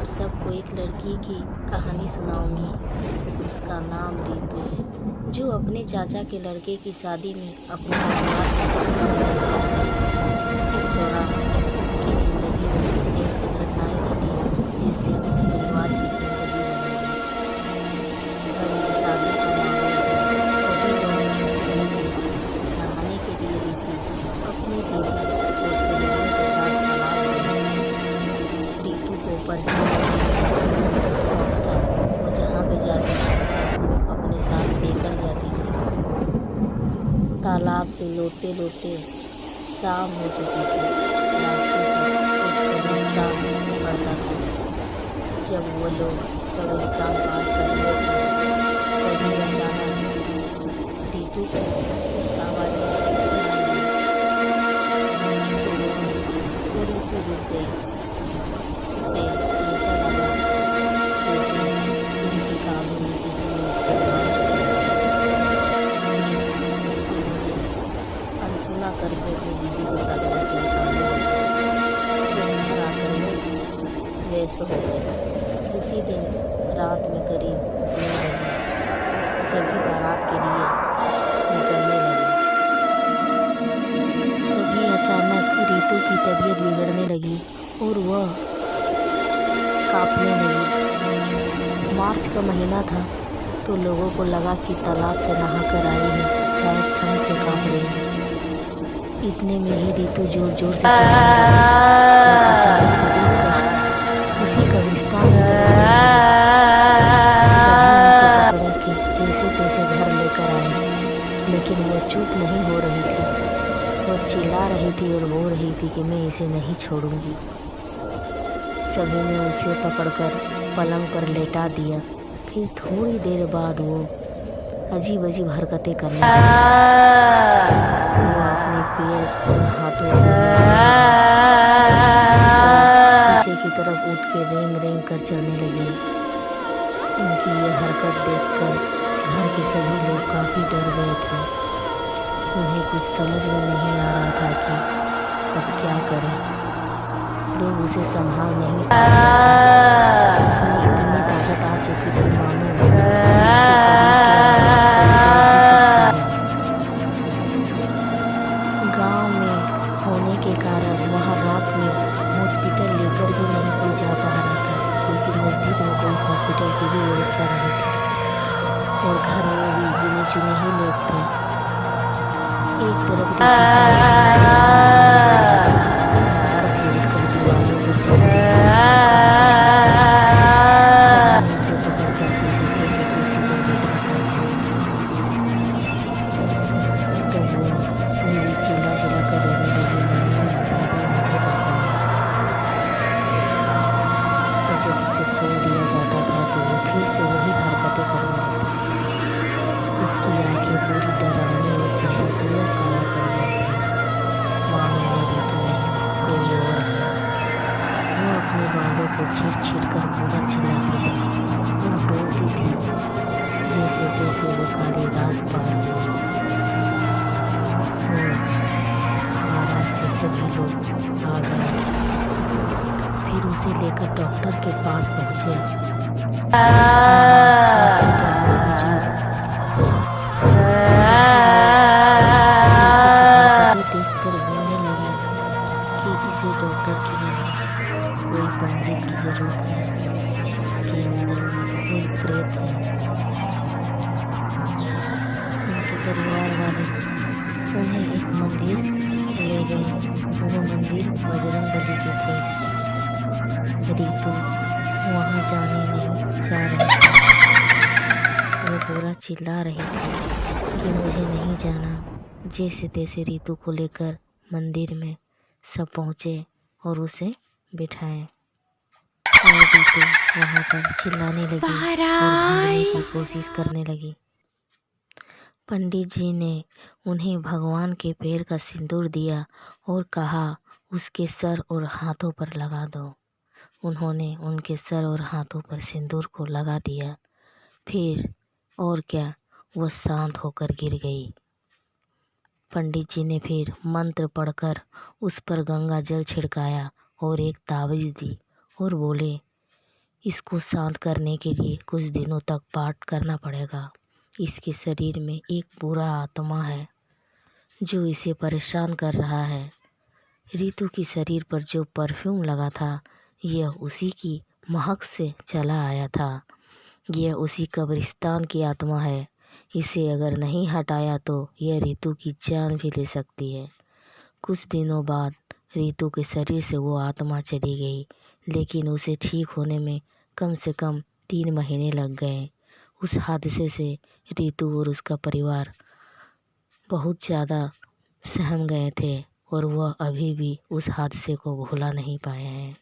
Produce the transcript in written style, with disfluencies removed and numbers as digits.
आप सबको एक लड़की की कहानी सुनाऊंगी। उसका नाम रितु है, जो अपने चाचा के लड़के की शादी में अपने परिवार का सपना पूरा करती है। इस दौरान उसकी जिंदगी में कुछ ऐसी घटनाएं घटी जिससे उस परिवार की जिंदगी बदल गई। घर में शादी का माहौल था, सभी लोग खुश थे। नहाने के लिए रितु अपनी दीदी और सहेलियों के साथ तालाब गई थी। रितु को पढ़ने और घूमने का शौक था और जहाँ भी जाती सब कुछ अपने साथ लेकर जाती थी। तालाब से लौटते लौटते शाम हो चुकी थी। रास्ते पर एक कब्रिस्तान पड़ता था। जब वो लोग कब्रिस्तान पार कर रहे थे तभी अचानक रितु को कुछ आवाज़ें सुनाई दी तो वो थोड़ी सी रुक गई। उसे ऐसा लगा जैसे किसी काबू में किसी ने उसकी आवाज़ अनसुना करके अपनी दीदी के साथ बात करने लगी। जब घर आकर वो व्यस्त हो गए। उसी दिन रात में करीब 3 बजे सभी बारात के लिए निकलने लगे। तभी अचानक रितु की तबीयत बिगड़ने लगी और वह कांपने लगी। मार्च का महीना था तो लोगों को लगा कि तालाब से नहा कर आई है, शायद ठंड से कांप रही है। इतने में ही रितु जोर जोर से चिल्लाने लगी और अचानक से रुककर उसी कब्रिस्तान में सभी उनको पकड़े के जैसे तैसे घर लेकर आए, लेकिन वो चुप नहीं हो रही थी। वो चिल्ला रही थी और रो रही थी कि मैं इसे नहीं छोड़ूंगी। सभी ने उसे पकड़कर पलंग पर लेटा दिया। फिर थोड़ी देर बाद वो अजीब अजीब हरकतें करने लगी। वो अपने पैर और हाथों से पीछे की तरफ उठ के रेंग रेंग कर चलने लगी। उनकी ये हरकत देखकर घर के सभी लोग काफी डर गए थे। उन्हें कुछ समझ में नहीं आ रहा था कि अब क्या करें। लोग उसे संभाल नहीं पा रहे थे। उसमें इतनी ताकत आ चुकी थी मानो उसके शरीर के अंदर कोई दौड़ भी सकता है। गांव में होने के कारण वहां रात में हॉस्पिटल लेकर भी नहीं कोई जा पा रहा था, क्योंकि नज़दीक में कोई हॉस्पिटल की भी व्यवस्था नहीं थी और घर में भी गिने चुने ही लोग थे। एक तरफ जब उसे खोल दिया जाता था तो वो फिर से वही हरकतें करने लगती। उसकी आंखें पूरी डरावनी और चेहरा पूरा काला पड़ गया था। मानो वो रितु नहीं कोई और है। वो अपने बालों को छीट कर पूरा चिल्लाती थी। वो डरती थी जैसे तैसे वो काली रात पार गई। बारात से सभी लोग आ गए। फिर उसे लेकर डॉक्टर के पास पहुंचे। देखकर बोलने लगे कि इसे डॉक्टर की नहीं कोई पंडित की जरूरत है, इसके अंदर कोई प्रेत है। उनके परिवार वाले उन्हें एक मंदिर ले गए। वो मंदिर बजरंगबली के थे। रितु वहाँ जाने नहीं जा रही थी। वो पूरा चिल्ला रही थी कि मुझे नहीं जाना। जैसे तैसे रितु को लेकर मंदिर में सब पहुँचे और उसे बिठाए। और रितु वहाँ पर चिल्लाने लगी और भागने की कोशिश करने लगी। पंडित जी ने उन्हें भगवान के पैर का सिंदूर दिया और कहा उसके सर और हाथों पर लगा दो। उन्होंने उनके सर और हाथों पर सिंदूर को लगा दिया। फिर और क्या, वो शांत होकर गिर गई। पंडित जी ने फिर मंत्र पढ़कर उस पर गंगा जल छिड़काया और एक तावीज़ दी और बोले इसको शांत करने के लिए कुछ दिनों तक पाठ करना पड़ेगा। इसके शरीर में एक बुरा आत्मा है जो इसे परेशान कर रहा है। रितु की शरीर पर जो परफ्यूम लगा था यह उसी की महक से चला आया था। यह उसी कब्रिस्तान की आत्मा है। इसे अगर नहीं हटाया तो यह रितु की जान भी ले सकती है। कुछ दिनों बाद रितु के शरीर से वो आत्मा चली गई, लेकिन उसे ठीक होने में कम से कम 3 महीने लग गए। उस हादसे से रितु और उसका परिवार बहुत ज़्यादा सहम गए थे और वह अभी भी उस हादसे को भुला नहीं पाए हैं।